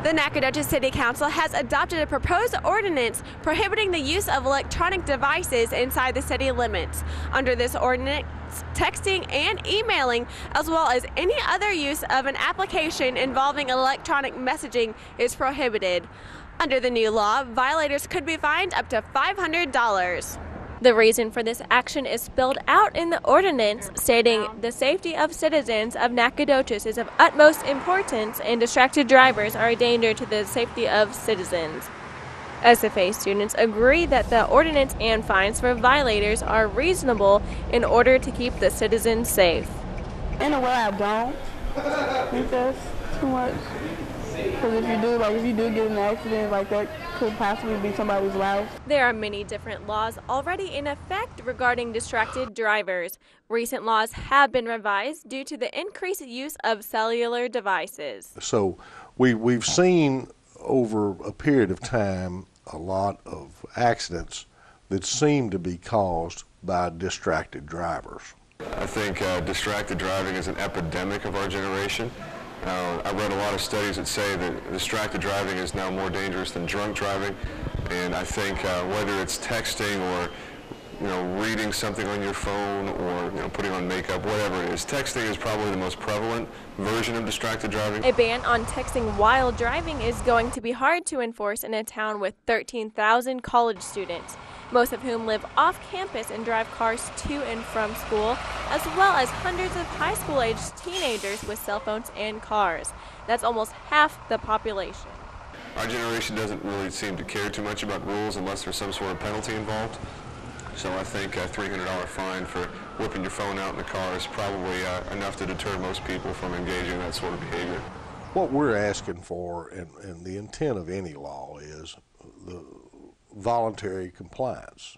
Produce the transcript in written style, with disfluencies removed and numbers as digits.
The Nacogdoches City Council has adopted a proposed ordinance prohibiting the use of electronic devices inside the city limits. Under this ordinance, texting and emailing, as well as any other use of an application involving electronic messaging, is prohibited. Under the new law, violators could be fined up to $500. The reason for this action is spelled out in the ordinance, stating the safety of citizens of Nacogdoches is of utmost importance and distracted drivers are a danger to the safety of citizens. SFA students agree that the ordinance and fines for violators are reasonable in order to keep the citizens safe. In a way, I don't think that's too much. Because if you do get in an accident, that could possibly be somebody's life. There are many different laws already in effect regarding distracted drivers. Recent laws have been revised due to the increased use of cellular devices. So we've seen over a period of time a lot of accidents that seem to be caused by distracted drivers. I think distracted driving is an epidemic of our generation. I read a lot of studies that say that distracted driving is now more dangerous than drunk driving, and I think whether it's texting or reading something on your phone or putting on makeup, whatever it is, texting is probably the most prevalent version of distracted driving. A ban on texting while driving is going to be hard to enforce in a town with 13,000 college students, most of whom live off campus and drive cars to and from school, as well as hundreds of high school-aged teenagers with cell phones and cars. That's almost half the population. Our generation doesn't really seem to care too much about rules unless there's some sort of penalty involved. So I think a $300 fine for whipping your phone out in the car is probably enough to deter most people from engaging in that sort of behavior. What we're asking for, and the intent of any law, is the voluntary compliance.